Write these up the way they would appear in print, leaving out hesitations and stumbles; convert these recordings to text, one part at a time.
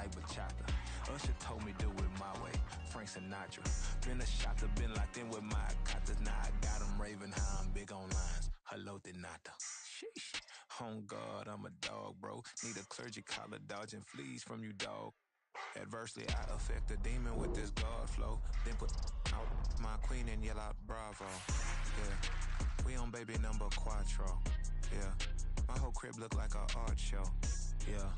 like bachata. Usher told me do it my way, Frank Sinatra. Been a shotter, been locked in with my cotters. Now I got them raving how I'm big on lines. Hello, Denata. Sheesh. On God, I'm a dog, bro. Need a clergy collar, dodging fleas from you, dog. Adversely, I affect a demon with this God flow. Then put out my queen and yell out bravo. Yeah, we on baby number quattro. Yeah, my whole crib look like a art show. Yeah,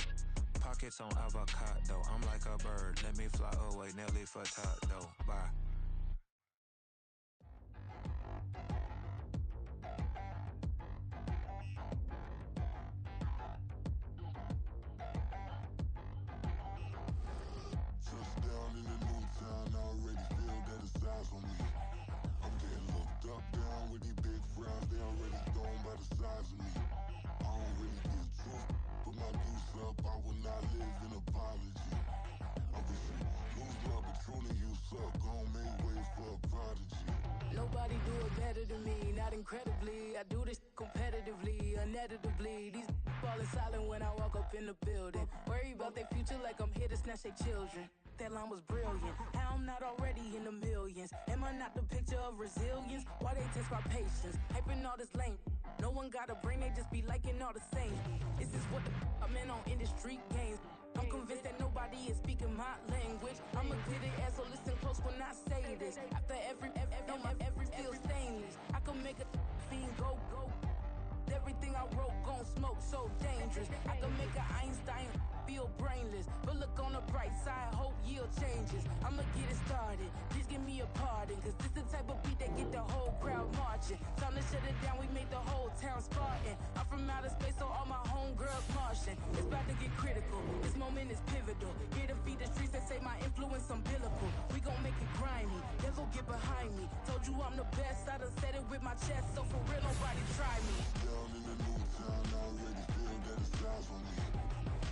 pockets on avocado. I'm like a bird, let me fly away. Nelly Furtado, bye. Touchdown in the new town, I already feel that it's eyes on me. I'm getting looked up, down with these big frowns, they already gone by the size of me. I don't really get truth, put my deuce up, I will not live in apology. I wish you lose love, but truly you suck, gon' make way for a prodigy. Nobody do it better than me, not incredibly. I do this competitively, uneditably. These falling silent when I walk up in the building. Worry about their future like I'm here to snatch their children. That line was brilliant. How I'm not already in the millions? Am I not the picture of resilience? Why they test my patience? Hyping all this lame. No one got a brain, they just be liking all the same. This is what the I'm in on industry games. I'm convinced that nobody is speaking my language. I'm a good ass, so listen close when I say this. After every feel stainless. I can make a fiend go. Everything I wrote gon' smoke, so dangerous. I can make an Einstein feel brainless. But look on the bright side, hope yield changes. I'ma get it started, please give me a pardon. Cause this the type of beat that get the whole crowd marching. Time to shut it down, we made the whole town Spartan. I'm from outer space, so all my homegirls Martian. It's about to get critical, this moment is pivotal. Here to feed the streets that say my influence umbilical. We gon' make it grimy, never get behind me. Told you I'm the best, I done said it with my chest. So for real, nobody try me. Down in the new town, I already feel that it's eyes on me.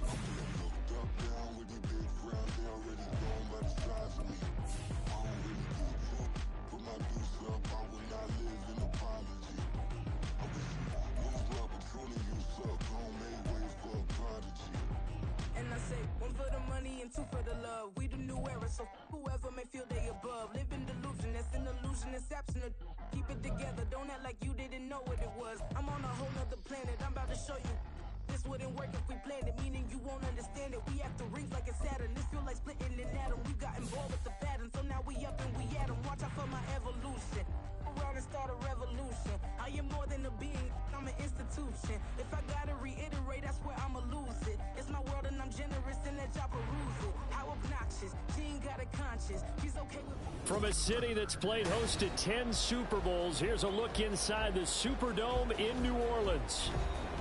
I'm getting looked up, down with these big frowns, they already gone by the size of me. I don't really get truth, put my deuce up, I will not live in apology. I wish you lose love, but truly you suck, gon' make way for a prodigy. And I say, one for the money and two for the love. We the new era, so whoever may feel they above. Live in delusion, that's an illusion, it's absent. Keep it together, don't act like you didn't know what it was. I'm on a whole nother planet, I'm about to show you. This wouldn't work if we planned it, meaning you won't understand it. We have to rings like a Saturn, this feel like splitting an atom. You got involved with the pattern, so now we up and we at 'em. Watch out for my evolution. Around and start a revolution. I am more than a being, I'm an institution. If I gotta reiterate, that's where I'ma lose it. It's my world and I'm generous and let y'all peruse it. How obnoxious, she ain't got a conscience. She's okay with... From a city that's played host to 10 Super Bowls, here's a look inside the Superdome in New Orleans.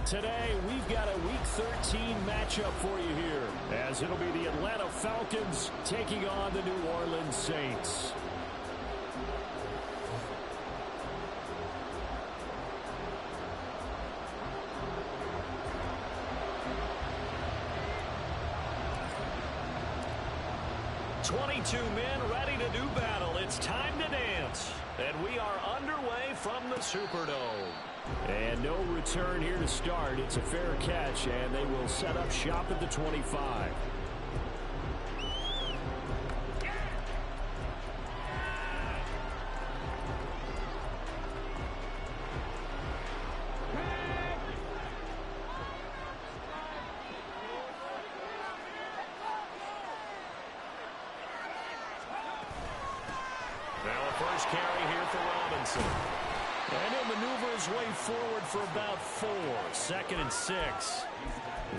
Today, we've got a Week 13 matchup for you here, as it'll be the Atlanta Falcons taking on the New Orleans Saints. "22 men ready to do battle. It's time to dance." And we are underway from the Superdome. And no return here to start. It's a fair catch, and they will set up shop at the 25. Now a first carry here for Robinson. And he'll maneuver his way forward for about 4. 2nd and 6.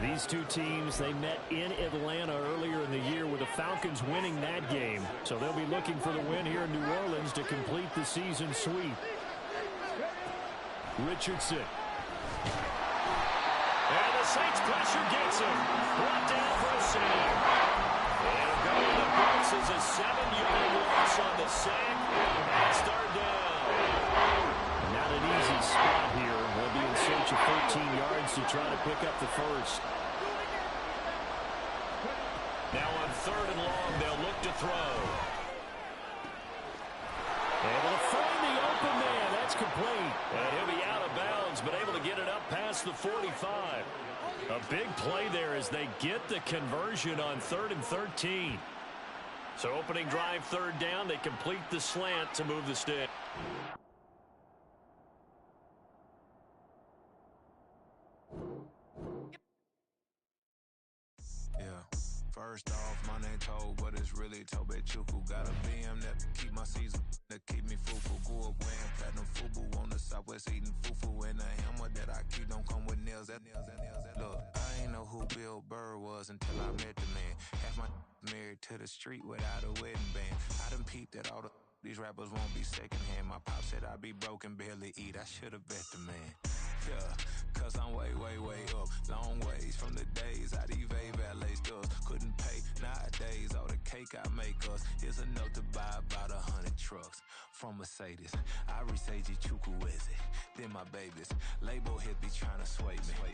These two teams, they met in Atlanta earlier in the year with the Falcons winning that game. So they'll be looking for the win here in New Orleans to complete the season sweep. Richardson. And the Saints pressure gets him. Brought down for a save. And going to the books is a 7-yard loss on the sack. And start down. Not an easy spot here. They'll be in search of 13 yards to try to pick up the first. Now on 3rd and long, they'll look to throw. Able to find the open man. That's complete. And he'll be out of bounds Falcons been able to get it up past the 45. A big play there as they get the conversion on 3rd and 13. So opening drive, 3rd down, they complete the slant to move the stick. First off, my name told, but it's really Tobe Chuku. Got a BM that keep my season, that keep me fufu. Grew up wearing platinum fubu on the southwest eating fufu. And the hammer that I keep don't come with nails. Look, I ain't know who Bill Burr was until I met the man. Half my married to the street without a wedding band. I done peeped at all these rappers won't be secondhand. My pop said I'd be broken, barely eat. I should've bet the man. Yeah, cause I'm way, way, way up. Long ways from the days I evade valet stores. Couldn't pay nowadays. All the cake I make us is enough to buy about 100 trucks from Mercedes. I resage Chukwueze, then my babies. Label hit be trying to sway me,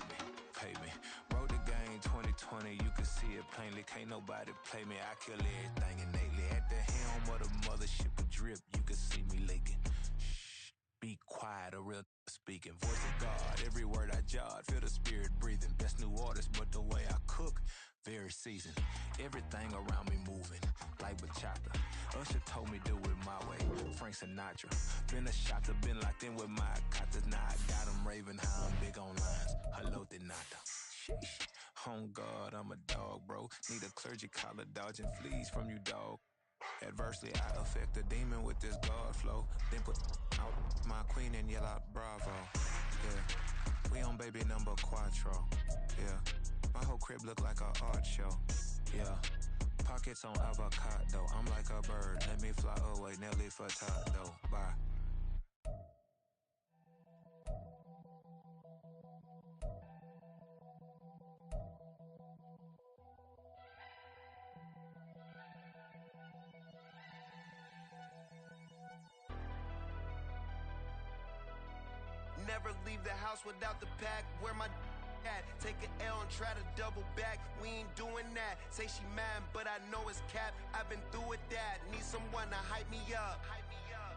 pay me. Wrote the game 2020, you can see it plainly. Can't nobody play me. I kill everything innately. At the helm of the mothership of drip, you can see me leaking. Shh, be quiet, a real speaking. Voice of God, every word I jot. Feel the spirit breathing. Best new artist, but the way I cook, very seasoned. Everything around me moving, like bachata. Usher told me do it my way. Frank Sinatra. Been a shotter, been locked in with my katas. Now I got them raving how I'm big on lines. Hello, Denata. Sheesh. On God, I'm a dog, bro. Need a clergy collar, dodging fleas from you, dog. Adversely, I affect the demon with this God flow. Then put out my queen and yell out bravo. Yeah, we on baby number quattro. Yeah, my whole crib look like a art show. Yeah, pockets on avocado. I'm like a bird, let me fly away. Nelly Furtado, bye. Never leave the house without the pack. Where my at? Take an L and try to double back. We ain't doing that. Say she mad, but I know it's cap. I've been through with that. Need someone to hype me up.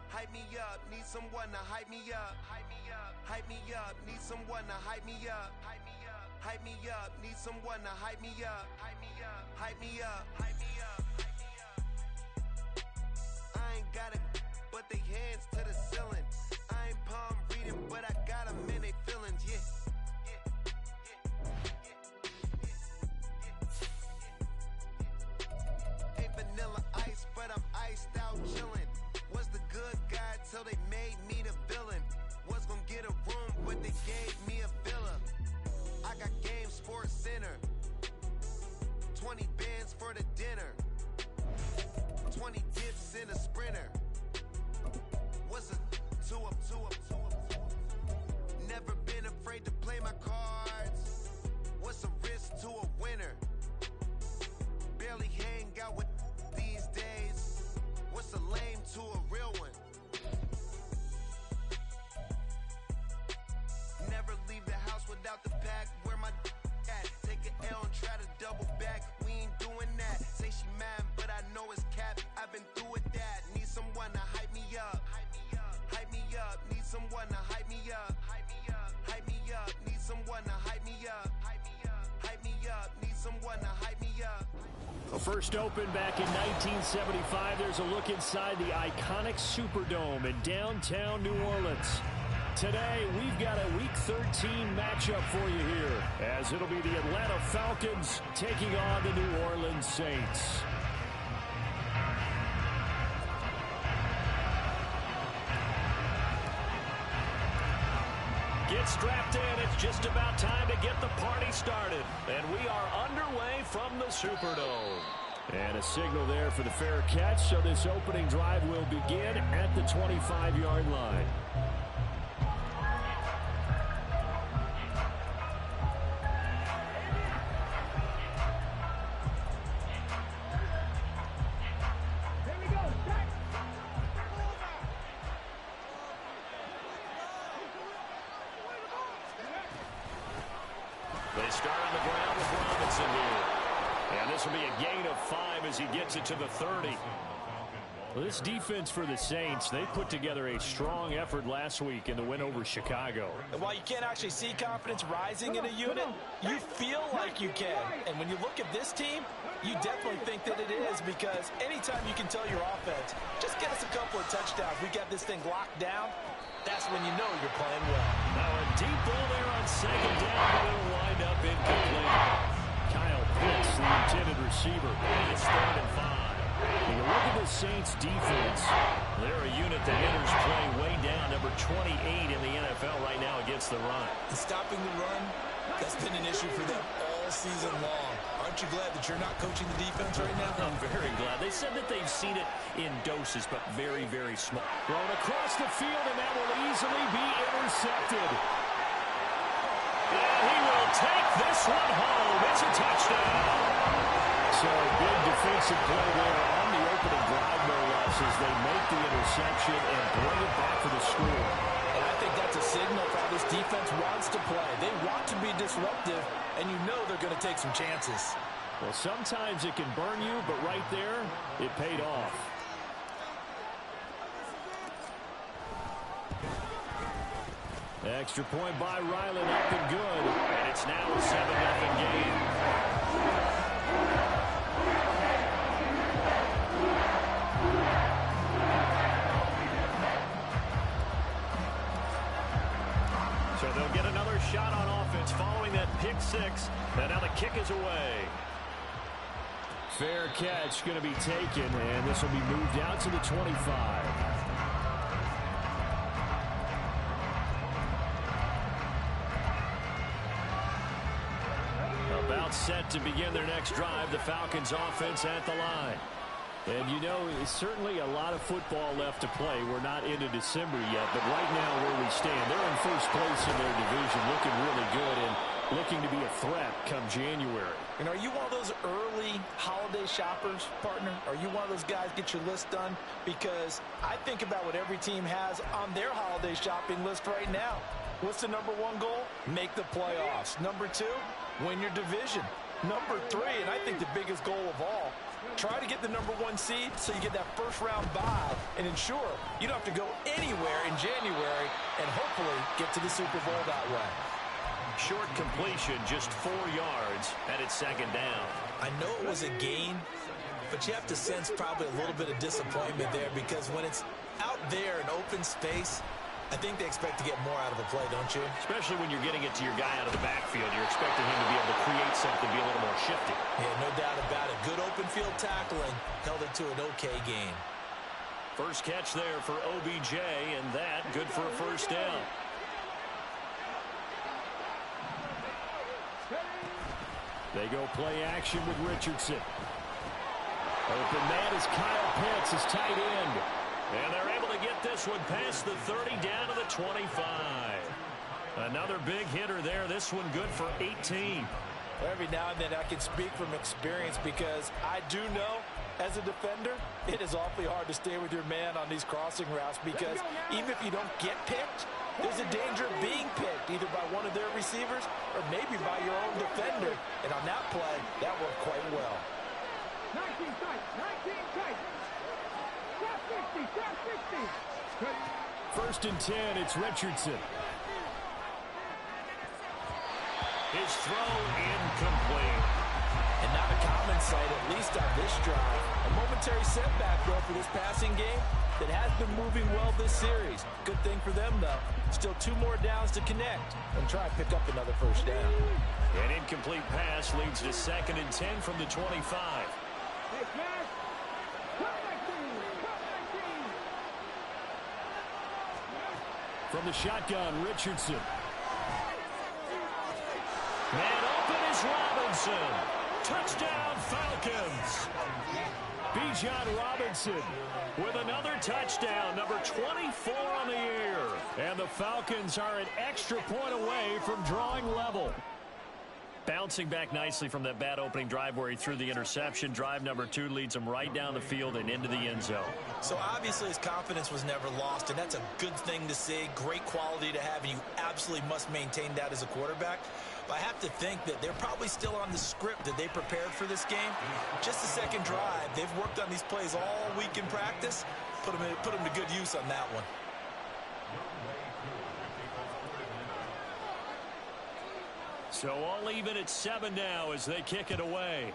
Hype me up. Need someone to hype me up. Hype me up. Need someone to hype me up. Hype me up. Need someone to hype me up. Hype me up. Hype me up. Hype me up. I ain't got it, but they hands to the ceiling. I ain't palm reading, but I got them in they feelings, yeah. Ain't vanilla ice, but I'm iced out chillin'. Was the good guy till they made me the villain. Was gonna get a room, but they gave me a villa. I got game Sports Center. 20 bands for the dinner. 20 dips in a sprinter. What's a two up? Never been afraid to play my cards. What's a risk to a winner? Barely hang out with these days. What's a lame to a real one? Never leave the house without the pack. Where my at? Take an L and try to double back. We ain't doing that. Say she mad, but I know it's cap. I've been through with that. Need someone to hype me up. Hype me up. Need someone to hype me up. Hype me up. Need someone to hype me up. Hype me up. Need someone to hype me up. First opened back in 1975. There's a look inside the iconic Superdome in downtown New Orleans. Today, we've got a Week 13 matchup for you here, as it'll be the Atlanta Falcons taking on the New Orleans Saints. Get strapped in. It's just about time to get the party started. And we are underway from the Superdome. And a signal there for the fair catch, so this opening drive will begin at the 25-yard line. They start on the ground with Robinson here. And this will be a gain of 5 as he gets it to the 30. Well, this defense for the Saints, they put together a strong effort last week in the win over Chicago. And while you can't actually see confidence rising in a unit, you feel like you can. And when you look at this team, you definitely think that it is, because anytime you can tell your offense, just get us a couple of touchdowns, we got this thing locked down, that's when you know you're playing well. Now a deep ball there on second down, but it'll wind up incomplete. Kyle Pitts, the intended receiver, and it's 3rd and 5. When you look at the Saints defense, they're a unit that enters play way down, number 28 in the NFL right now against the run. And stopping the run, that's been an issue for them all season long. Aren't you glad that you're not coaching the defense right now? I'm very glad. They said that they've seen it in doses, but very, very small. Thrown across the field, and that will easily be intercepted. And he will take this one home. It's a touchdown. So big defensive play there on the opening drive, no less, as they make the interception and bring it back for the score. And I think that's a signal for how this defense wants to play. They want to be disruptive, and you know they're going to take some chances. Well, sometimes it can burn you, but right there, it paid off. Extra point by Ryland, up and good. And it's now a 7-0 game. So they'll get another shot on offense following that pick six. And now the kick is away. Fair catch going to be taken, and this will be moved out to the 25. About set to begin their next drive, the Falcons offense at the line. And you know, it's certainly a lot of football left to play. We're not into December yet, but right now where we stand, they're in first place in their division, looking really good and looking to be a threat come January. And are you one of those early holiday shoppers, partner? Are you one of those guys get your list done? Because I think about what every team has on their holiday shopping list right now. What's the number one goal? Make the playoffs. Number two, win your division. Number three, and I think the biggest goal of all, try to get the number one seed so you get that first round bye and ensure you don't have to go anywhere in January and hopefully get to the Super Bowl that way. Short completion, just 4 yards, and it's second down. I know it was a gain, but you have to sense probably a little bit of disappointment there, because when it's out there in open space, I think they expect to get more out of the play, don't you? Especially when you're getting it to your guy out of the backfield. You're expecting him to be able to create something, be a little more shifty. Yeah, no doubt about it. Good open field tackling held it to an okay gain. First catch there for OBJ, and that good for a first down. They go play action with Richardson. Open man is Kyle Pitts, his tight end. And they're able to get this one past the 30 down to the 25. Another big hitter there. This one good for 18. Every now and then I can speak from experience, because I do know as a defender it is awfully hard to stay with your man on these crossing routes, because even if you don't get picked, there's a danger of being picked either by one of their receivers or maybe by your own defender. And on that play, that worked quite well. 19 tight, 19 tight. Trap 60. First and 10, it's Richardson. His throw incomplete. And not a common sight, at least on this drive. A momentary setback, though, for this passing game that has been moving well this series. Good thing for them, though. Still 2 more downs to connect and try and pick up another first down. An incomplete pass leads to second and 10 from the 25. From the shotgun, Richardson. Man open is Robinson. Touchdown, Falcons. Bijan Robinson with another touchdown, number 24 on the year. And the Falcons are an extra point away from drawing level. Bouncing back nicely from that bad opening drive where he threw the interception. Drive number 2 leads him right down the field and into the end zone. So obviously his confidence was never lost, and that's a good thing to see. Great quality to have, and you absolutely must maintain that as a quarterback. But I have to think that they're probably still on the script that they prepared for this game. Just the second drive. They've worked on these plays all week in practice. Put them to good use on that one. So all even at 7 now as they kick it away.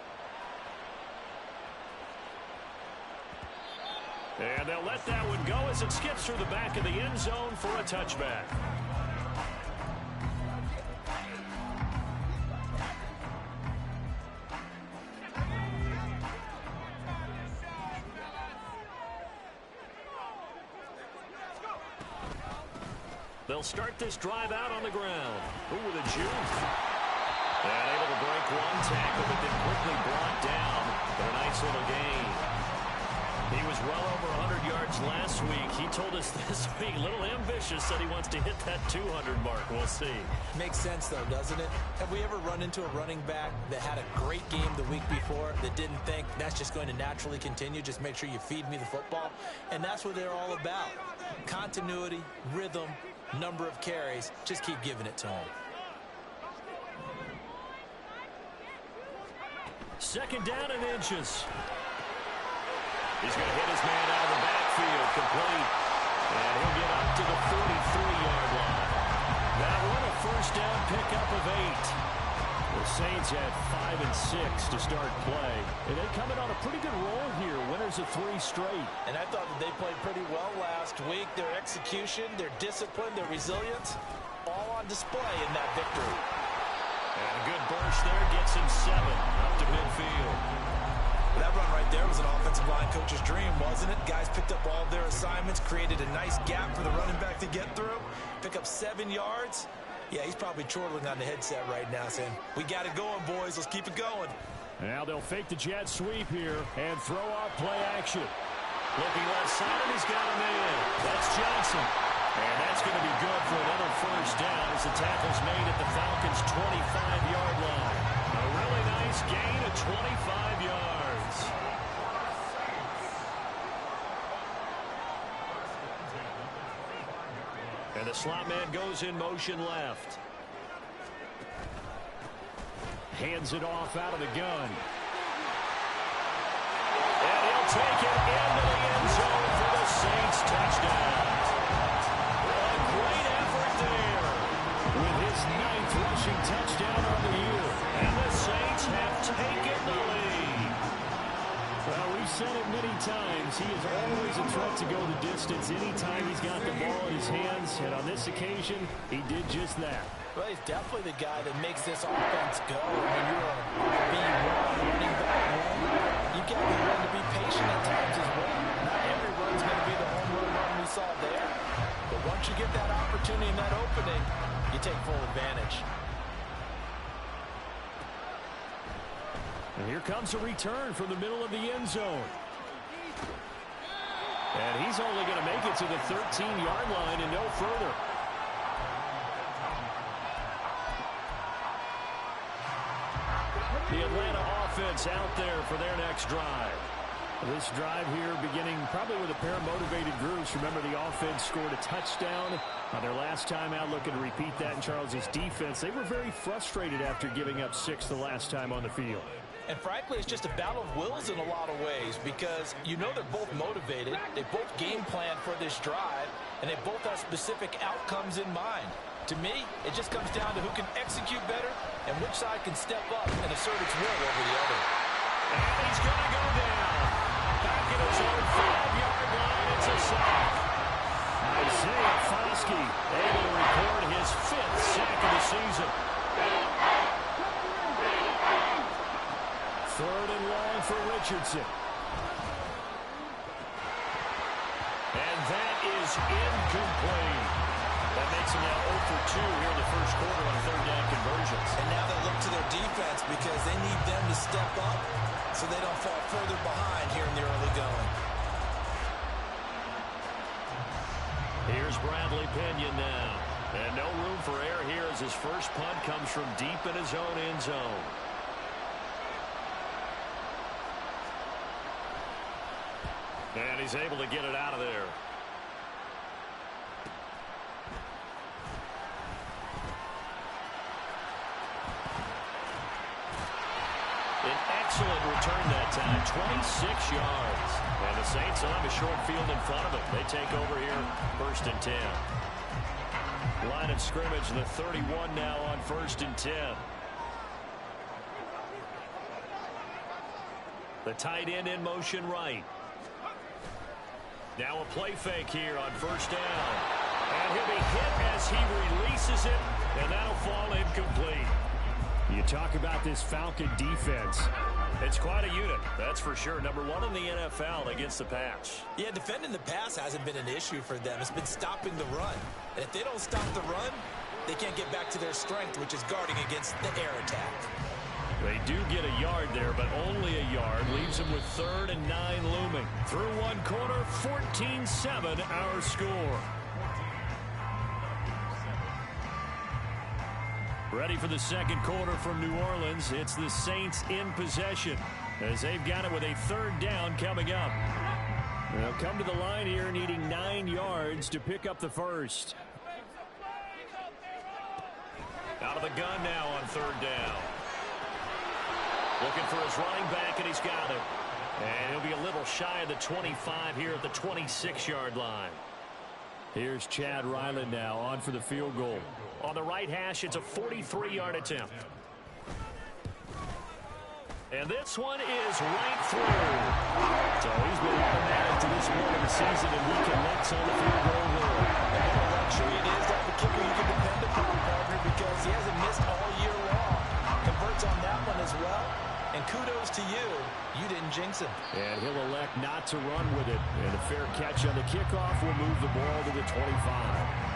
And they'll let that one go as it skips through the back of the end zone for a touchback. They'll start this drive out on the ground. Ooh, with a juke. And able to break one tackle, but then quickly brought down. But a nice little gain. He was well over 100 yards last week. He told us this week, a little ambitious, said he wants to hit that 200 mark. We'll see. Makes sense, though, doesn't it? Have we ever run into a running back that had a great game the week before that didn't think that's just going to naturally continue? Just make sure you feed me the football. And that's what they're all about. Continuity, rhythm, number of carries. Just keep giving it to him. Second down and inches. He's going to hit his man out of the backfield, complete. And he'll get up to the 43-yard line. That one a first down pickup of 8. The Saints had 5 and 6 to start play. And they come in on a pretty good roll here. Winners of 3 straight. And I thought that they played pretty well last week. Their execution, their discipline, their resilience, all on display in that victory. And a good burst there gets him 7 up to midfield. That run right there was an offensive line coach's dream, wasn't it? Guys picked up all of their assignments, created a nice gap for the running back to get through, pick up 7 yards. Yeah, he's probably chortling on the headset right now saying, we got it going, boys. Let's keep it going. Now they'll fake the jet sweep here and throw off play action. Looking left side, and he's got him in. That's Johnson. And that's going to be good for another first down as the tackle's made at the Falcons' 25-yard line. A really nice gain of 25 yards. And the slot man goes in motion left. Hands it off out of the gun. And he'll take it into the end zone for the Saints touchdown. A great effort there with his 9th rushing touchdown on the year. And the Saints have taken the lead. Well, we've said it many times. He is always a threat to go the distance anytime he's got the ball in his hands. And on this occasion, he did just that. Well, he's definitely the guy that makes this offense go. When you're a RB1, running back one, you got to be willing to be patient at times as well. Not every run's going to be the home run we saw there. But once you get that opportunity and that opening, you take full advantage. And here comes a return from the middle of the end zone. And he's only going to make it to the 13-yard line and no further. The Atlanta offense out there for their next drive. This drive here beginning probably with a pair of motivated groups. Remember, the offense scored a touchdown on their last time out. Looking to repeat that in Charles's defense. They were very frustrated after giving up 6 the last time on the field. And frankly, it's just a battle of wills in a lot of ways because you know they're both motivated. They both game plan for this drive, and they both have specific outcomes in mind. To me, it just comes down to who can execute better and which side can step up and assert its will over the other. And he's going to go down. Back at his own 5-yard line, it's a sack. Isaiah Foskey able to record his 5th sack of the season. 3rd and long for Richardson. And that is incomplete. That makes him now 0 for 2 here in the first quarter on 3rd down conversions. And now they look to their defense because they need them to step up so they don't fall further behind here in the early going. Here's Bradley Pinion now. And no room for error here as his first punt comes from deep in his own end zone. And he's able to get it out of there. An excellent return that time, 26 yards. And the Saints will have a short field in front of them. They take over here, 1st and 10. Line of scrimmage, the 31 now on 1st and 10. The tight end in motion right. Now a play fake here on 1st down. And he'll be hit as he releases it, and that'll fall incomplete. You talk about this Falcon defense. It's quite a unit, that's for sure. Number 1 in the NFL against the pass. Yeah, defending the pass hasn't been an issue for them. It's been stopping the run. And if they don't stop the run, they can't get back to their strength, which is guarding against the air attack. They do get a yard there, but only a yard. Leaves them with 3rd and 9 looming. Through one quarter, 14-7 our score. Ready for the second quarter from New Orleans. It's the Saints in possession as they've got it with a 3rd down coming up. They'll come to the line here needing 9 yards to pick up the first. Out of the gun now on 3rd down. Looking for his running back, and he's got it. And he'll be a little shy of the 25 here at the 26-yard line. Here's Chad Ryland now on for the field goal. On the right hash, it's a 43-yard attempt. And this one is right through. So he's been automatic to this point of the season, and he connects on the field goal rule. And what a luxury it is to have a kicker you can depend upon, partner, because he hasn't missed all year long. Converts on that one as well. And kudos to you. You didn't jinx him. And he'll elect not to run with it. And a fair catch on the kickoff will move the ball to the 25.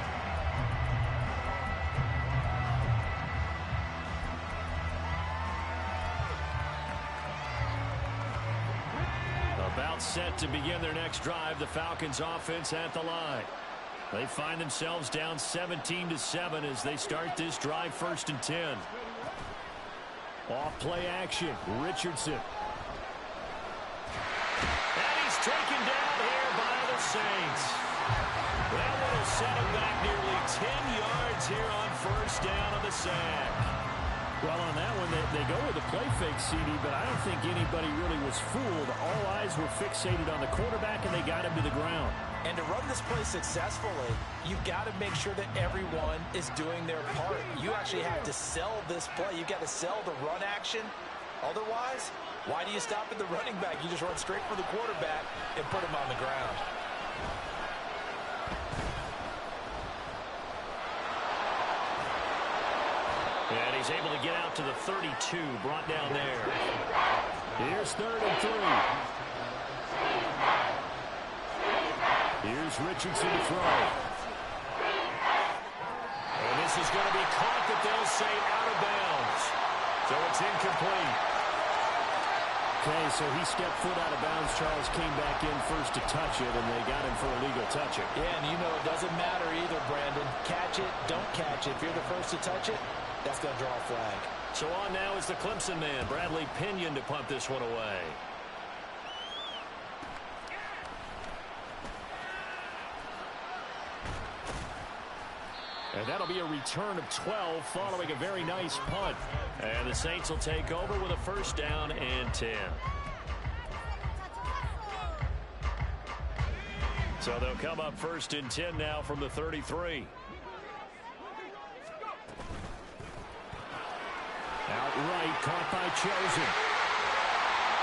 About set to begin their next drive, the Falcons offense at the line. They find themselves down 17-7 as they start this drive, 1st and 10. Off play action, Richardson. And he's taken down here by the Saints. That one will set him back nearly 10 yards here on 1st down of the sack. Well, on that one, they go with a play fake, CD, but I don't think anybody really was fooled. All eyes were fixated on the quarterback, and they got him to the ground. And to run this play successfully, you've got to make sure that everyone is doing their part. You actually have to sell this play. You've got to sell the run action. Otherwise, why do you stop at the running back? You just run straight for the quarterback and put him on the ground. And he's able to get out to the 32, brought down there. Here's 3rd and 3. Here's Richardson to throw. And this is going to be caught, but they'll say out of bounds. So it's incomplete. Okay, so he stepped foot out of bounds. Charles came back in first to touch it, and they got him for a legal touch it. Yeah, and you know it doesn't matter either, Brandon. Catch it, don't catch it. If you're the first to touch it, that's going to draw a flag. So on now is the Clemson man, Bradley Pinion, to punt this one away. And that'll be a return of 12 following a very nice punt. And the Saints will take over with a 1st down and 10. So they'll come up 1st and 10 now from the 33. Outright, caught by Chosen.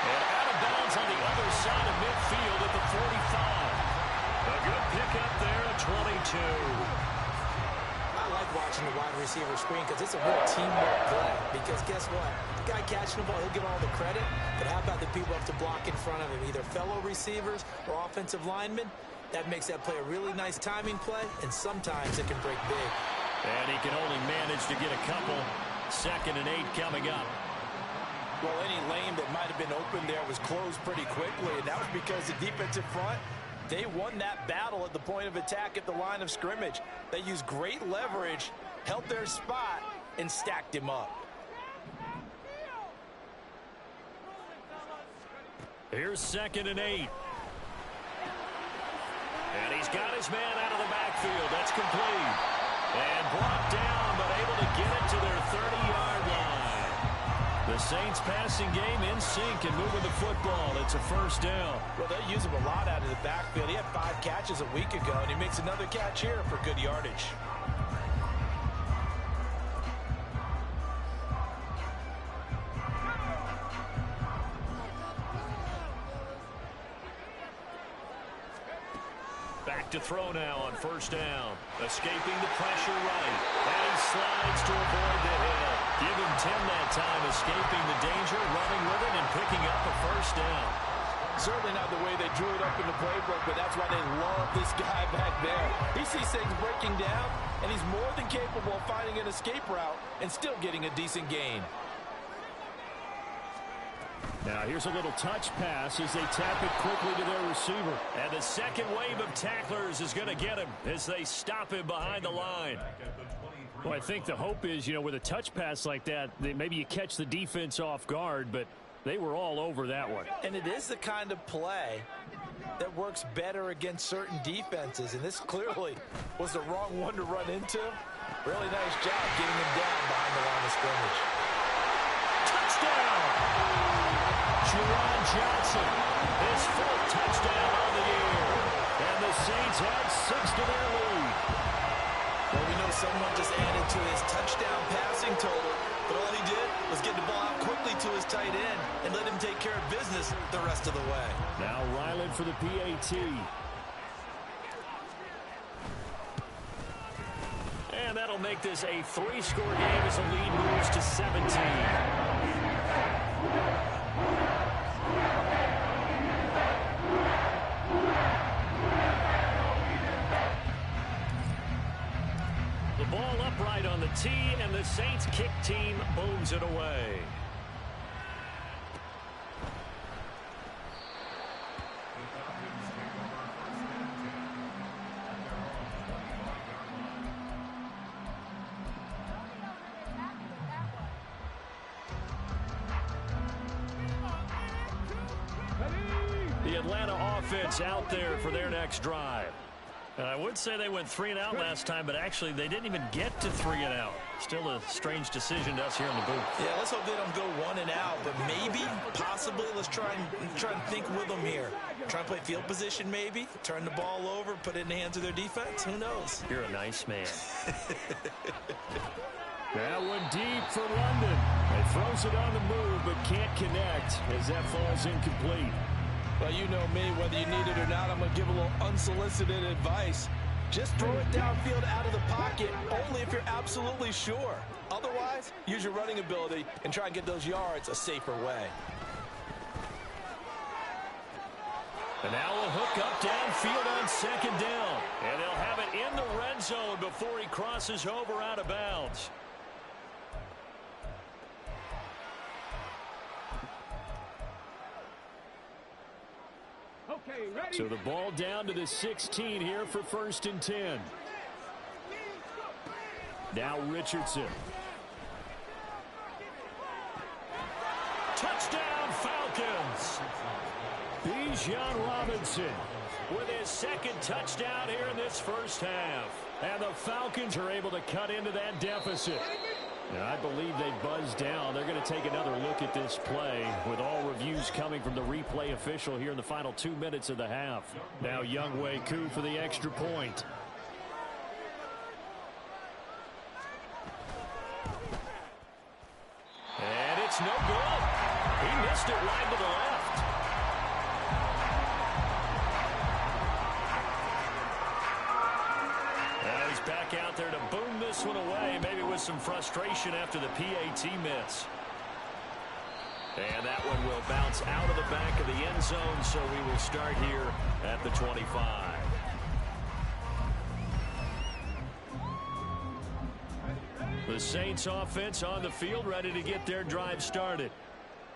And out of bounds on the other side of midfield at the 45. A good pickup there at 22. I like watching the wide receiver screen because it's a real teamwork play. Because guess what? The guy catching the ball, he'll get all the credit. But how about the people up to block in front of him, either fellow receivers or offensive linemen? That makes that play a really nice timing play, and sometimes it can break big. And he can only manage to get a couple. 2nd and 8 coming up. Well, any lane that might have been open there was closed pretty quickly, and that was because the defensive front They won that battle at the point of attack at the line of scrimmage. They used great leverage, held their spot, and stacked him up. Here's 2nd and 8. And he's got his man out of the backfield. That's complete. And brought down, but able to get it to their 30-yard line. The Saints passing game in sync and moving the football. It's a first down. Well, they use him a lot out of the backfield. He had 5 catches a week ago, and he makes another catch here for good yardage. Back to throw now on first down. Escaping the pressure right. And he slides to avoid the hit. Give him 10 that time, escaping the danger, running with it, and picking up a first down. Certainly not the way they drew it up in the playbook, but that's why they love this guy back there. He sees things breaking down, and he's more than capable of finding an escape route and still getting a decent gain. Now here's a little touch pass as they tap it quickly to their receiver. And the second wave of tacklers is going to get him as they stop him behind the line. Well, I think the hope is, with a touch pass like that, maybe you catch the defense off guard, but they were all over that one. And it is the kind of play that works better against certain defenses, and this clearly was the wrong one to run into. Really nice job getting him down behind the line of scrimmage. Touchdown! Juwan Johnson, his 4th touchdown on the year. And the Saints add 6 to their lead. Well, we know someone just added to his touchdown passing total, but all he did was get the ball out quickly to his tight end and let him take care of business the rest of the way. Now Ryland for the PAT. And that'll make this a 3-score game as the lead moves to 17. The ball upright on the tee, and the Saints kick team booms it away. The Atlanta offense out there for their next drive. And I would say they went 3 and out last time, but actually they didn't even get to 3 and out. Still a strange decision to us here in the booth. Yeah, let's hope they don't go 1 and out, but maybe, possibly, let's try and think with them here. Try and play field position maybe, turn the ball over, put it in the hands of their defense. Who knows? You're a nice man. That one deep for London. He throws it on the move, but can't connect as that falls incomplete. Well, you know me, whether you need it or not, I'm going to give a little unsolicited advice. Just throw it downfield out of the pocket, only if you're absolutely sure. Otherwise, use your running ability and try and get those yards a safer way. And now a hook up downfield on 2nd down. And they'll have it in the red zone before he crosses over out of bounds. Okay, ready? So the ball down to the 16 here for 1st and 10. Now Richardson. Touchdown Falcons. Bijan Robinson with his 2nd touchdown here in this first half. And the Falcons are able to cut into that deficit. And I believe they buzzed down. They're going to take another look at this play with all reviews coming from the replay official here in the final 2 minutes of the half. Now Younghoe Koo for the extra point. And it's no good. He missed it wide to the left. Now he's back out there to boom this one away, maybe with some frustration after the PAT miss. And that one will bounce out of the back of the end zone, so we will start here at the 25. The Saints offense on the field, ready to get their drive started.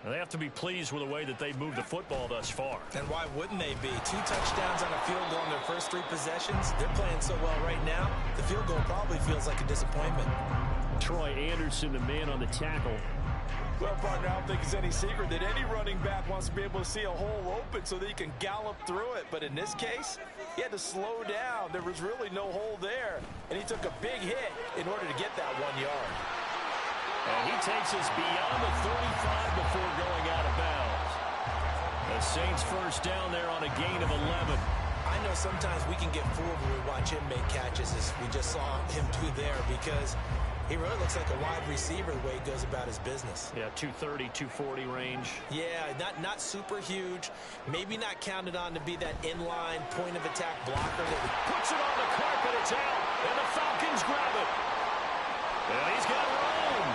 They have to be pleased with the way that they've moved the football thus far. And why wouldn't they be? 2 touchdowns on a field goal in their first 3 possessions. They're playing so well right now, the field goal probably feels like a disappointment. Troy Anderson, the man on the tackle. Well, partner, I don't think it's any secret that any running back wants to be able to see a hole open so that he can gallop through it. But in this case, he had to slow down. There was really no hole there. And he took a big hit in order to get that 1 yard. And he takes us beyond the 35 before going out of bounds. The Saints first down there on a gain of 11. I know sometimes we can get fooled when we watch him make catches, as we just saw him do there, because he really looks like a wide receiver the way he goes about his business. Yeah, 230, 240 range. Yeah, not super huge. Maybe not counted on to be that inline point of attack blocker. Puts it on the carpet, it's out, and the Falcons grab it. And he's got room.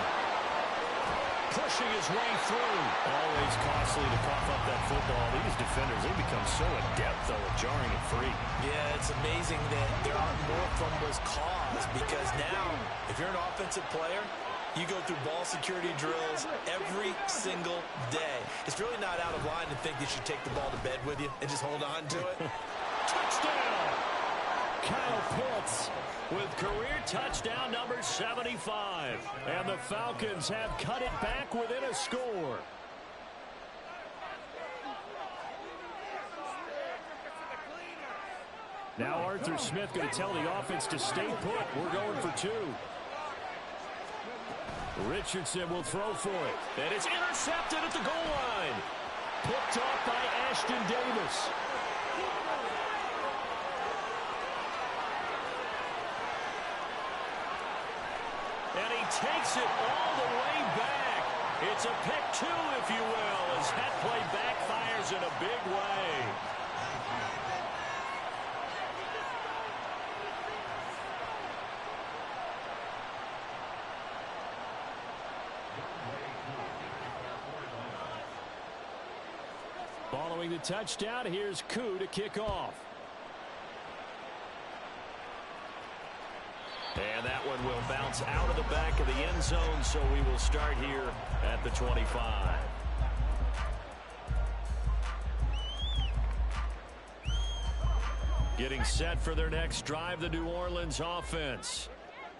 Pushing his way through. Always costly to cough up that football. These defenders, they become so adept, though, at jarring it free. Yeah, it's amazing that there aren't more fumbles caused, because now, if you're an offensive player, you go through ball security drills every single day. It's really not out of line to think that you take the ball to bed with you and just hold on to it. Touchdown! Kyle Pitts with career touchdown number 75. And the Falcons have cut it back within a score. Now Arthur Smith going to tell the offense to stay put. We're going for 2. Richardson will throw for it. And it's intercepted at the goal line. Picked off by Ashton Davis. And he takes it all the way back. It's a pick 2, if you will, as that play backfires in a big way. Following the touchdown, here's Koo to kick off. And that one will bounce out of the back of the end zone, so we will start here at the 25. Getting set for their next drive, the New Orleans offense.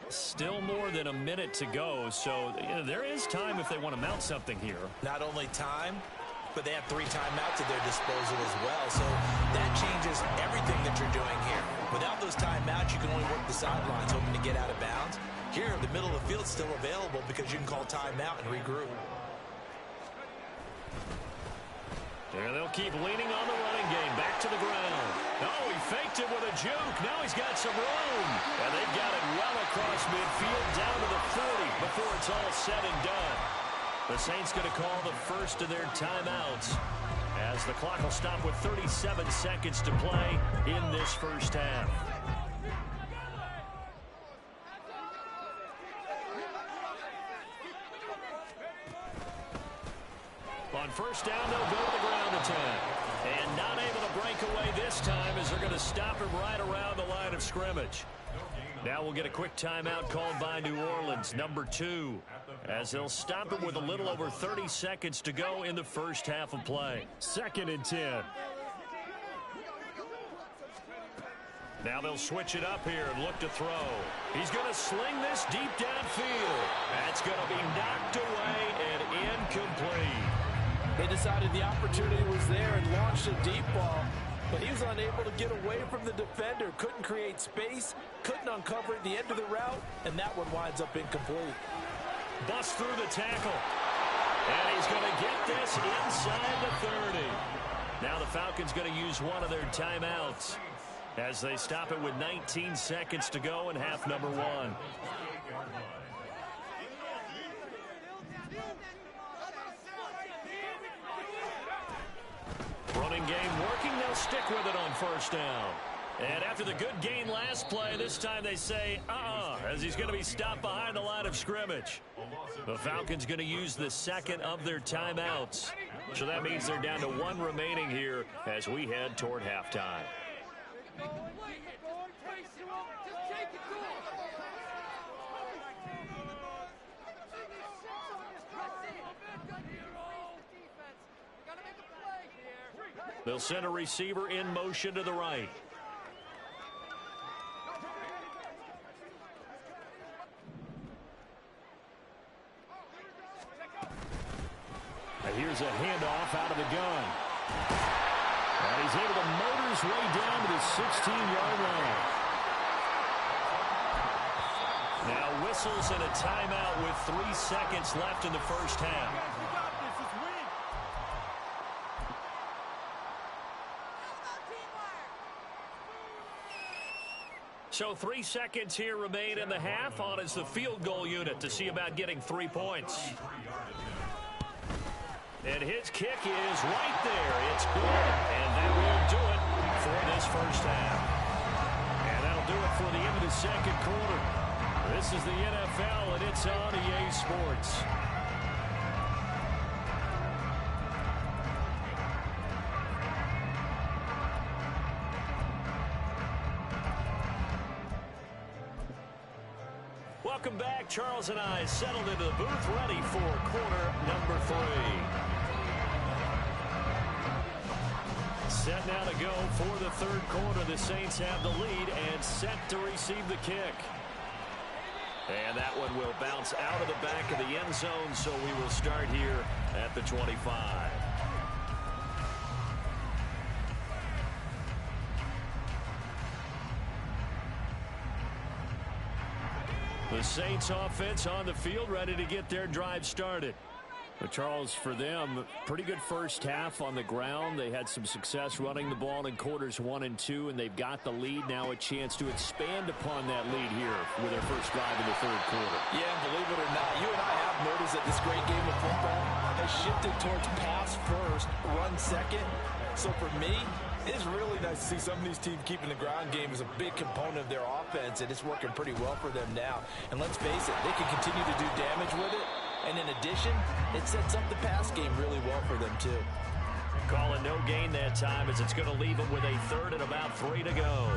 Still more than a minute to go, so there is time if they want to mount something here. Not only time, but they have 3 timeouts at their disposal as well. So that changes everything that you're doing here. Without those timeouts, you can only work the sidelines hoping to get out of bounds. Here, the middle of the field is still available because you can call timeout and regroup. There they'll keep leaning on the running game. Back to the ground. Oh, he faked it with a juke. Now he's got some room. And they've got it well across midfield down to the 40 before it's all said and done. The Saints going to call the first of their timeouts as the clock will stop with 37 seconds to play in this first half. On first down, they'll go to the ground attack. And not able to break away this time as they're going to stop him right around the line of scrimmage. Now we'll get a quick timeout called by New Orleans, number 2, as they'll stop it with a little over 30 seconds to go in the first half of play. 2nd and 10. Now they'll switch it up here and look to throw. He's going to sling this deep downfield. That's going to be knocked away and incomplete. They decided the opportunity was there and launched a deep ball, but he was unable to get away from the defender, couldn't create space, couldn't uncover at the end of the route, and that one winds up incomplete. Bust through the tackle. And he's going to get this inside the 30. Now the Falcons going to use one of their timeouts as they stop it with 19 seconds to go in half number 1. Running game working. They'll stick with it on first down. And after the good gain last play, this time they say, as he's going to be stopped behind the line of scrimmage. The Falcons going to use the second of their timeouts. So that means they're down to 1 remaining here as we head toward halftime. They'll send a receiver in motion to the right. Here's a handoff out of the gun. And he's able to motor his way down to the 16-yard line. Now whistles and a timeout with 3 seconds left in the first half. So 3 seconds here remain in the half. On is the field goal unit to see about getting 3 points. And his kick is right there. It's good. And that will do it for this first half. And that'll do it for the end of the second quarter. This is the NFL, and it's on EA Sports. Welcome back. Charles and I settled into the booth, ready for quarter number 3. Set now to go for the third quarter. The Saints have the lead and set to receive the kick. And that one will bounce out of the back of the end zone, so we will start here at the 25. The Saints offense on the field, ready to get their drive started. But Charles, for them, pretty good first half on the ground. They had some success running the ball in quarters 1 and 2, and they've got the lead. Now a chance to expand upon that lead here with their first drive in the third quarter. Yeah, and believe it or not, you and I have noticed that this great game of football has shifted towards pass first, run second. So for me, it is really nice to see some of these teams keeping the ground game as a big component of their offense, and it's working pretty well for them now. And let's face it, they can continue to do damage with it. And in addition, it sets up the pass game really well for them, too. Calling no gain that time as it's going to leave them with a third and about 3 to go.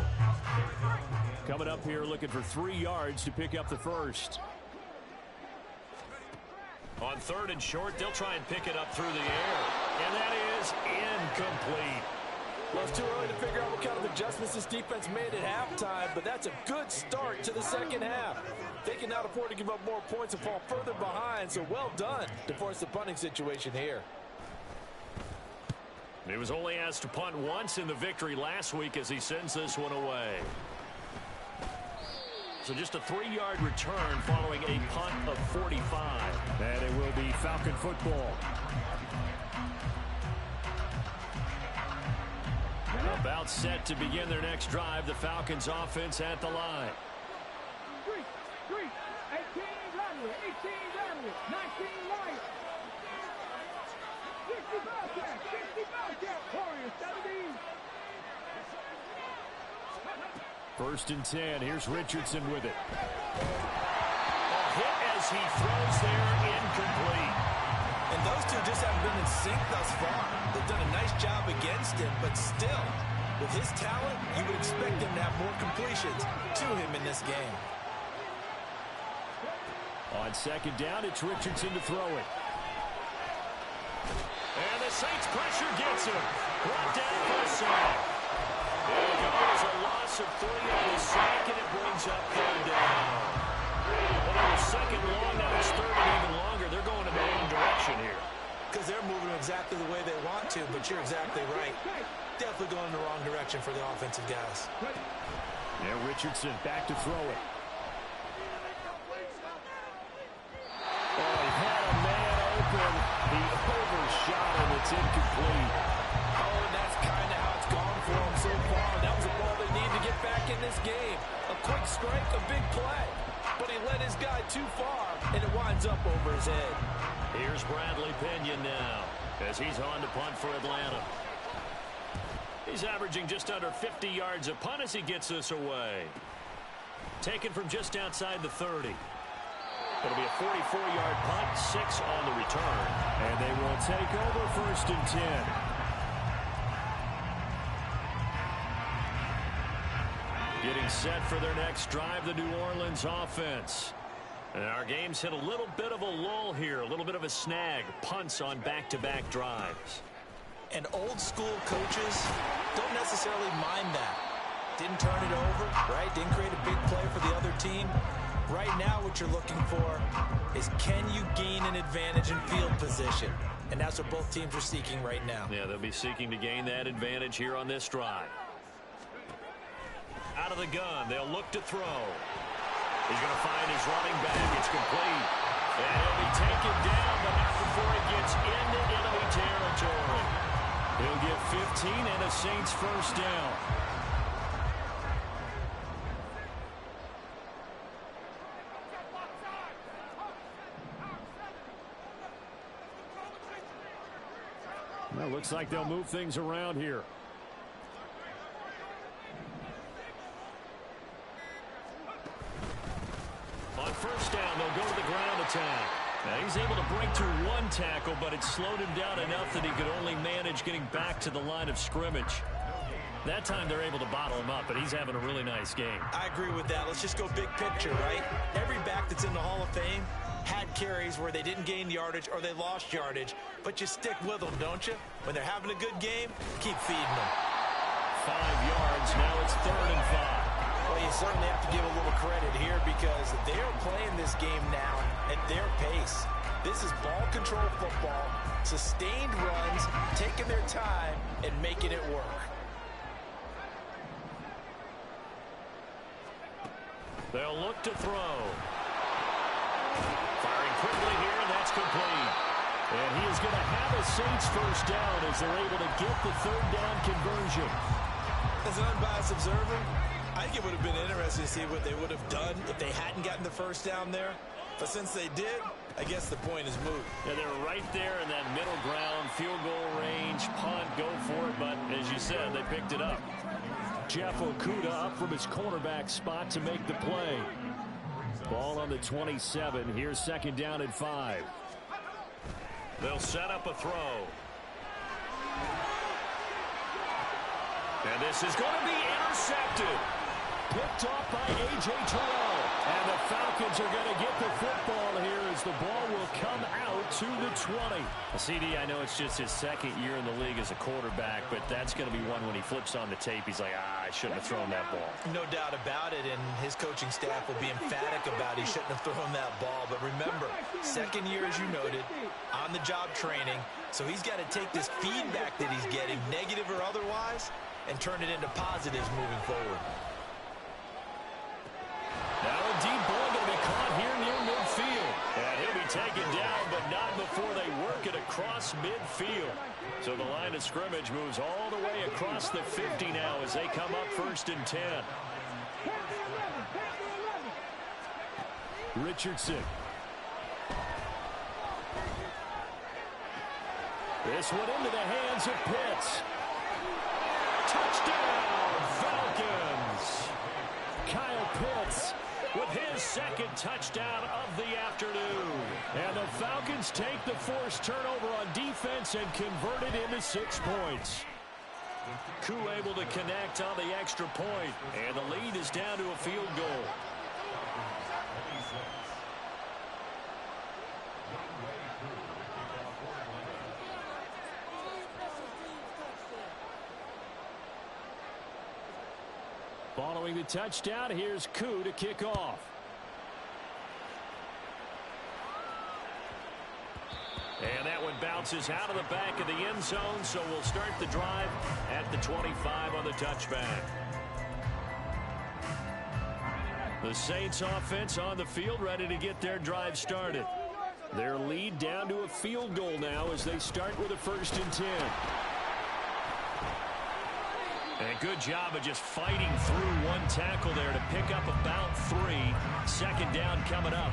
Coming up here looking for 3 yards to pick up the first. On third and short, they'll try and pick it up through the air. And that is incomplete. Well, it's too early to figure out what kind of adjustments this defense made at halftime, but that's a good start to the second half. They cannot afford to give up more points and fall further behind, so well done to force the punting situation here. He was only asked to punt once in the victory last week as he sends this one away. So just a 3-yard return following a punt of 45. And it will be Falcon football. About set to begin their next drive. The Falcons offense at the line. 3, 18 Lateral, 18 Lateral, 19 Lions. 60 Bobcat, 60 Bobcat, Warriors, 17. First and 10. Here's Richardson with it. A hit as he throws there, incomplete. And those two just haven't been in sync thus far. They've done a nice job against him, but still, with his talent, you would expect him to have more completions to him in this game. On second down, it's Richardson to throw it. And the Saints pressure gets him. Brought down for a sack. There it goes, a loss of 3 on the sack, and it brings up third down. Well, it was second long, now it's third and even longer. They're going in the wrong direction here. Because they're moving exactly the way they want to, but you're exactly right. Definitely going in the wrong direction for the offensive guys. Yeah, Richardson back to throw it. Oh, he had a man open. He overshot him. It's incomplete. Oh, and that's kind of how it's gone for him so far. That was a ball they need to get back in this game. A quick strike, a big play. But he led his guy too far, and it winds up over his head. Here's Bradley Pinion now as he's on to punt for Atlanta. He's averaging just under 50 yards a punt as he gets this away. Taken from just outside the 30. It'll be a 44-yard punt, 6 on the return. And they will take over first and 10. Getting set for their next drive, the New Orleans offense. And our game's hit a little bit of a lull here, a little bit of a snag. Punts on back-to-back drives. And old school coaches don't necessarily mind that. Didn't turn it over, right? Didn't create a big play for the other team. Right now what you're looking for is, can you gain an advantage in field position? And that's what both teams are seeking right now. Yeah, they'll be seeking to gain that advantage here on this drive. Out of the gun, they'll look to throw. He's going to find his running back. It's complete. And he'll be taken down, but not before he gets into enemy territory. He'll get 15 and a Saints first down. Well, looks like they'll move things around here. On first down, they'll go to the ground attack. Now, he's able to break through one tackle, but it slowed him down enough that he could only manage getting back to the line of scrimmage. That time they're able to bottle him up, but he's having a really nice game. I agree with that. Let's just go big picture, right? Every back that's in the Hall of Fame had carries where they didn't gain yardage or they lost yardage, but you stick with them, don't you? When they're having a good game, keep feeding them. 5 yards. Now it's 3rd and 5. Well, you certainly have to give a little credit here because they're playing this game now at their pace. This is ball control football, sustained runs, taking their time, and making it work. They'll look to throw. Firing quickly here, and that's complete. And he is going to have a Saints first down as they're able to get the 3rd down conversion. As an unbiased observer, I think it would have been interesting to see what they would have done if they hadn't gotten the first down there. But since they did, I guess the point is moot. Yeah, they're right there in that middle ground, field goal range, punt, go for it. But as you said, they picked it up. Jeff Okudah up from his cornerback spot to make the play. Ball on the 27. Here's 2nd down and 5. They'll set up a throw. And this is going to be intercepted. Picked off by A.J. Terrell. And the Falcons are going to get the football here as the ball will come out to the 20. CD, I know it's just his 2nd year in the league as a quarterback, but that's going to be one when he flips on the tape. He's like, I shouldn't have thrown that ball. No doubt about it, and his coaching staff will be emphatic about he shouldn't have thrown that ball. But remember, 2nd year, as you noted, on-the-job training, so he's got to take this feedback that he's getting, negative or otherwise, and turn it into positives moving forward. Now a deep ball going to be caught here near midfield. And he'll be taken down, but not before they work it across midfield. So the line of scrimmage moves all the way across the 50 now as they come up 1st and 10. Richardson. This one into the hands of Pitts. Touchdown, Falcons. Kyle Pitts with his 2nd touchdown of the afternoon. And the Falcons take the forced turnover on defense and convert it into 6 points. Koo able to connect on the extra point, and the lead is down to a field goal. Following the touchdown, here's Koo to kick off. And that one bounces out of the back of the end zone, so we'll start the drive at the 25 on the touchback. The Saints offense on the field ready to get their drive started. Their lead down to a field goal now as they start with a 1st and 10. And a good job of just fighting through one tackle there to pick up about 3. 2nd down coming up.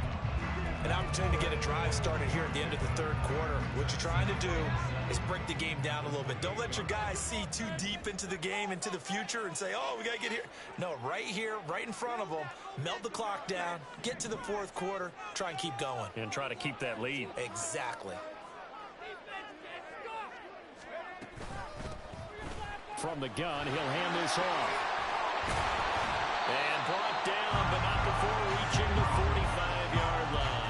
An opportunity to get a drive started here at the end of the 3rd quarter. What you're trying to do is break the game down a little bit. Don't let your guys see too deep into the game, into the future, and say, oh, we got to get here. No, right here, right in front of them, melt the clock down, get to the 4th quarter, try and keep going. And try to keep that lead. Exactly. From the gun, he'll hand this off. And brought down, but not before reaching the 45-yard line.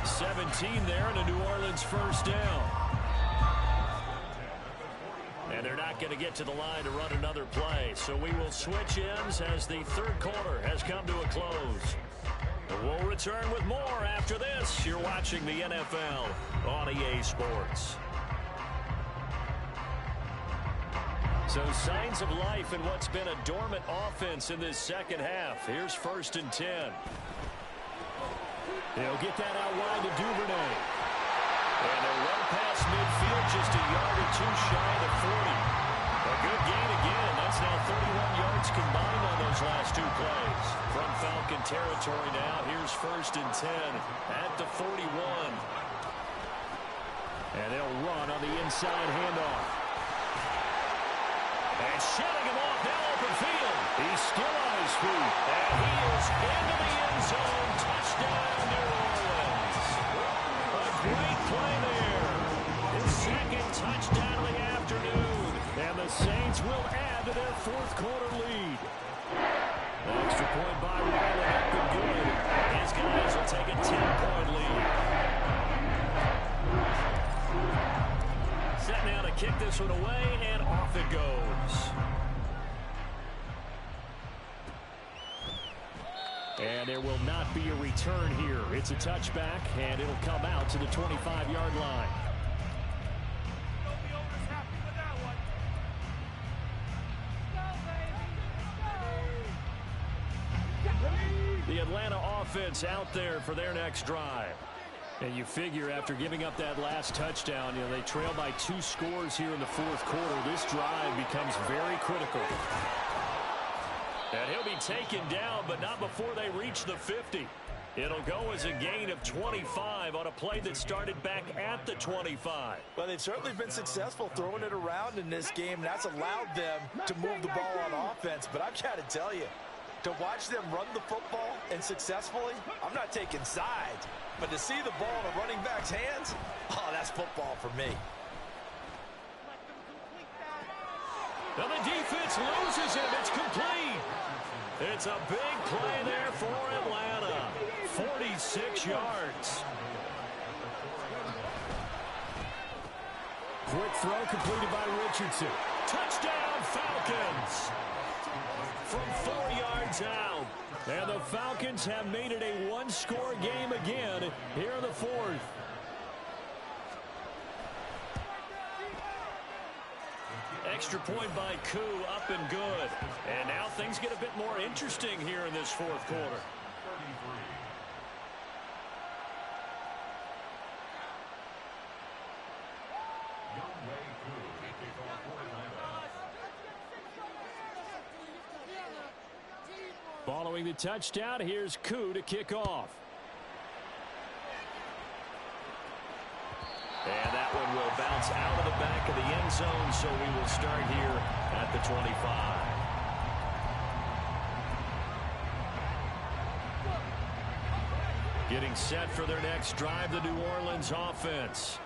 17 there and a New Orleans first down. And they're not going to get to the line to run another play. So we will switch ends as the third quarter has come to a close. We'll return with more after this. You're watching the NFL on EA Sports. So signs of life in what's been a dormant offense in this second half. Here's 1st and 10. They'll get that out wide to Duvernay. And they're well past midfield, just a yard or two shy of the 40. A good gain again. That's now 31 yards combined on those last two plays. From Falcon territory now, here's 1st and 10 at the 41. And they'll run on the inside handoff. And shedding him off now open field. He's still on his feet. And he is into the end zone. Touchdown, New Orleans. A great play there. His second touchdown of the afternoon. And the Saints will add to their fourth quarter lead. An extra point by Riley up and good. His guys will take a 10-point lead. Set now to kick this one away, and off it goes. And there will not be a return here. It's a touchback, and it'll come out to the 25-yard line. The Atlanta offense out there for their next drive. And you figure after giving up that last touchdown, they trail by 2 scores here in the fourth quarter. This drive becomes very critical. And he'll be taken down, but not before they reach the 50. It'll go as a gain of 25 on a play that started back at the 25. Well, they've certainly been successful throwing it around in this game, and that's allowed them to move the ball on offense. But I've got to tell you, to watch them run the football and successfully, I'm not taking sides. But to see the ball in a running back's hands, oh, that's football for me. Now the defense loses him. It's complete. It's a big play there for Atlanta. 46 yards. Quick throw completed by Richardson. Touchdown, Falcons. From 4 yards out. And the Falcons have made it a one-score game again here in the fourth. Extra point by Koo, up and good. And now things get a bit more interesting here in this fourth quarter. Following the touchdown, here's Koo to kick off. And that one will bounce out of the back of the end zone, so we will start here at the 25. Getting set for their next drive, the New Orleans offense.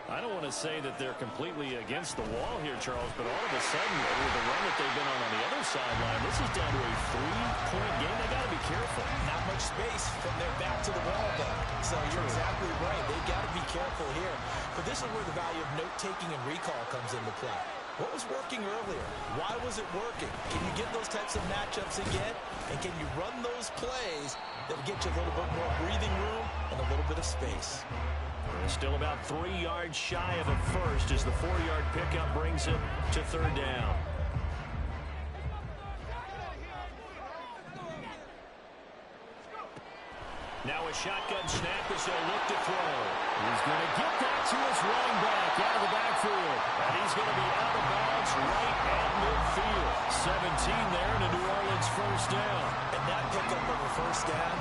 I don't want to say that they're completely against the wall here, Charles, but all of a sudden, with the run that they've been on the other sideline, this is down to a 3-point game. They got to be careful. Not much space from their back to the wall, though. So you're exactly right. They've got to be careful here. But this is where the value of note-taking and recall comes into play. What was working earlier? Why was it working? Can you get those types of matchups again? And can you run those plays that get you a little bit more breathing room and a little bit of space? Still about 3 yards shy of a first as the 4-yard pickup brings it to third down. Now a shotgun snap as they'll look to throw. He's going to get that to his running back out of the backfield. And he's going to be out of bounds right at midfield. 17 there and a New Orleans first down. And that pickup of a first down,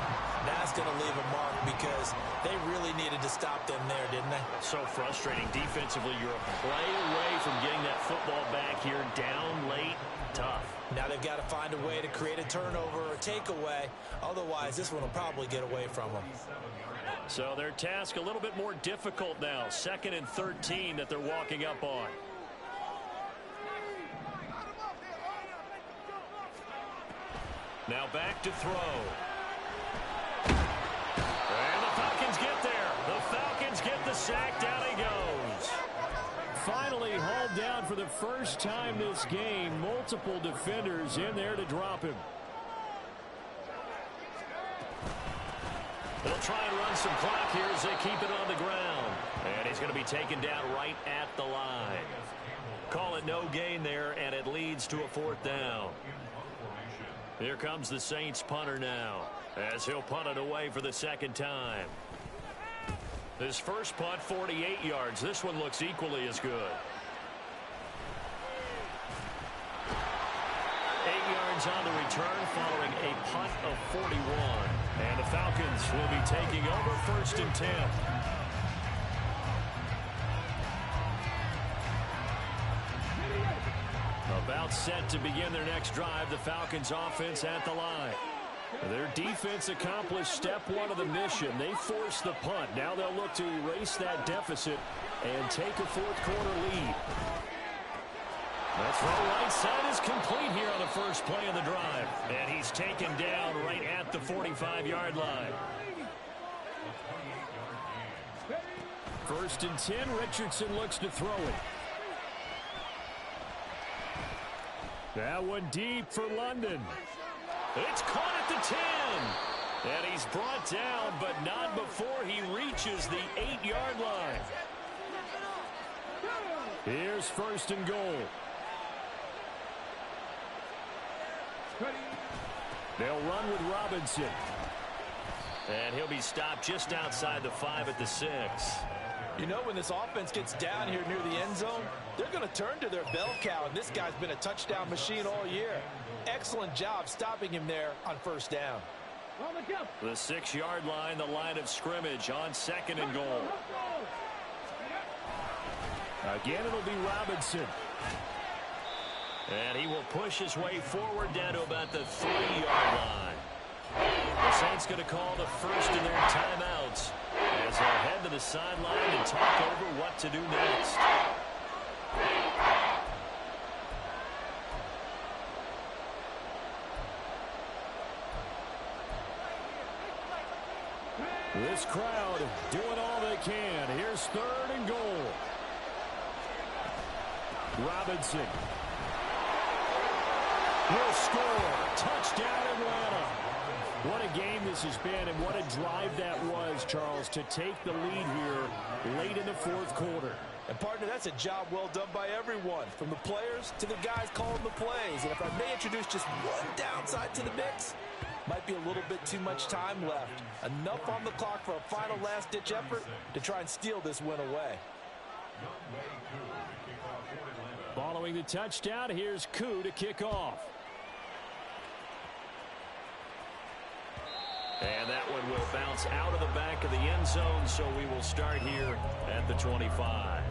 that's going to leave a mark because they really needed to stop them there, didn't they? So frustrating. Defensively, you're a play away from getting that football back here. Down late, tough. Now they've got to find a way to create a turnover or a takeaway. Otherwise, this one will probably get away from them. So their task a little bit more difficult now. 2nd and 13 that they're walking up on. Now back to throw. And the Falcons get there. The Falcons get the sack. Down he goes. Finally hauled down for the the first time this game, multiple defenders in there to drop him. They'll try and run some clock here as they keep it on the ground. And he's going to be taken down right at the line. Call it no gain there, and it leads to a 4th down. Here comes the Saints punter now, as he'll punt it away for the 2nd time. His first punt, 48 yards. This one looks equally as good. 8 yards on the return following a punt of 41. And the Falcons will be taking over 1st and 10. About set to begin their next drive, the Falcons offense at the line. Their defense accomplished step 1 of the mission. They forced the punt. Now they'll look to erase that deficit and take a 4th quarter lead. That throw right side is complete here on the first play of the drive. And he's taken down right at the 45-yard line. 1st and 10, Richardson looks to throw it. That one deep for London. It's caught at the 10. And he's brought down, but not before he reaches the 8-yard line. Here's 1st and goal. They'll run with Robinson. And he'll be stopped just outside the 5 at the 6. You know, when this offense gets down here near the end zone, they're going to turn to their bell cow, and this guy's been a touchdown machine all year. Excellent job stopping him there on 1st down. The 6-yard line, the line of scrimmage on 2nd and goal. Again, it'll be Robinson. And he will push his way forward down to about the 3-yard line. The Saints going to call the first of their timeouts as they'll head to the sideline and talk over what to do next. This crowd doing all they can. Here's 3rd and goal. Robinson will score. Touchdown, Atlanta. What a game this has been, and what a drive that was, Charles, to take the lead here late in the 4th quarter. And, partner, that's a job well done by everyone, from the players to the guys calling the plays. And if I may introduce just one downside to the mix, might be a little bit too much time left. Enough on the clock for a final last-ditch effort to try and steal this win away. Following the touchdown, here's Koo to kick off. And that one will bounce out of the back of the end zone, so we will start here at the 25.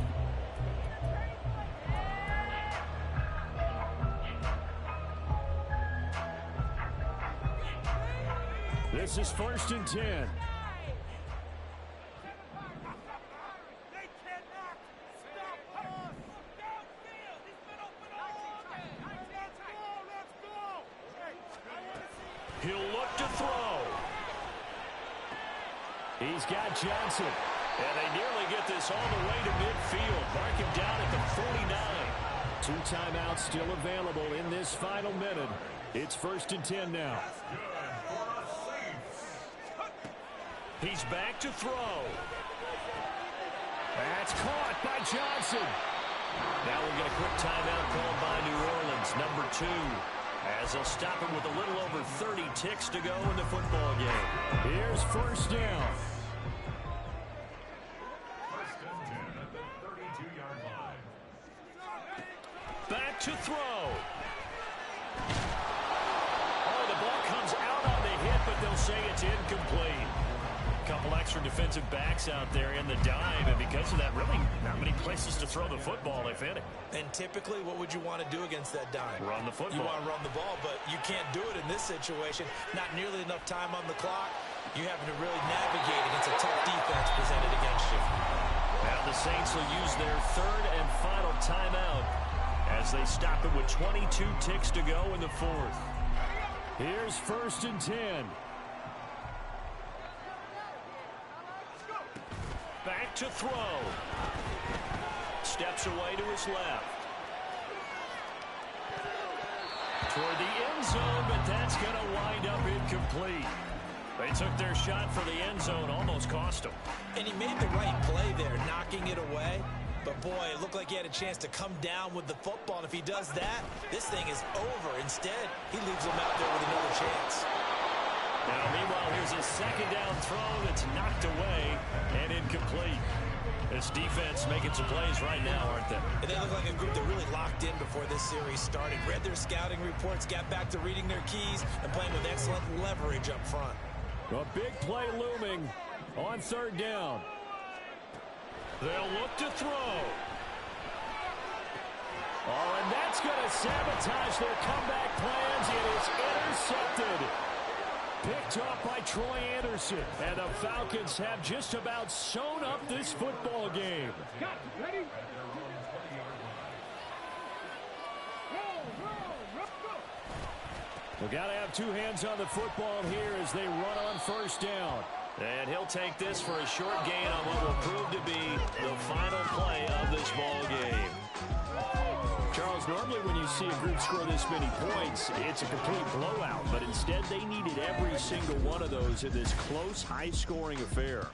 This is 1st and 10. He'll look to throw. He's got Johnson. And they nearly get this all the way to midfield. Mark him down at the 49. 2 timeouts still available in this final minute. It's 1st and 10 now. He's back to throw. That's caught by Johnson. Now we'll get a quick timeout called by New Orleans, number 2. As they'll stop him with a little over 30 ticks to go in the football game. Here's 1st down. 1st and 10 at the 32-yard line. Back to throw. Oh, the ball comes out on the hit, but they'll say it's incomplete. Couple extra defensive backs out there in the dime, and because of that, really not many places to throw the football, if any. And typically, what would you want to do against that dime? Run the football. You want to run the ball, but you can't do it in this situation. Not nearly enough time on the clock. You having to really navigate against a tough defense presented against you. Now the Saints will use their 3rd and final timeout as they stop it with 22 ticks to go in the 4th. Here's 1st and 10. Back to throw. Steps away to his left. toward the end zone, but that's going to wind up incomplete. They took their shot for the end zone, almost cost them. And he made the right play there, knocking it away. But, boy, it looked like he had a chance to come down with the football. And if he does that, this thing is over. Instead, he leaves him out there with another chance. Now, meanwhile, here's a second down throw that's knocked away and incomplete. This defense making some plays right now, aren't they? And they look like a group that really locked in before this series started. Read their scouting reports, got back to reading their keys, and playing with excellent leverage up front. A big play looming on third down. They'll look to throw. Oh, and that's going to sabotage their comeback plans. It is intercepted. Picked up by Troy Anderson. And the Falcons have just about sewn up this football game. Ready? We've got to have two hands on the football here as they run on first down. And he'll take this for a short gain on what will prove to be the final play of this ball game. Charles, normally when you see a group score this many points, it's a complete blowout. But instead, they needed every single one of those in this close, high-scoring affair.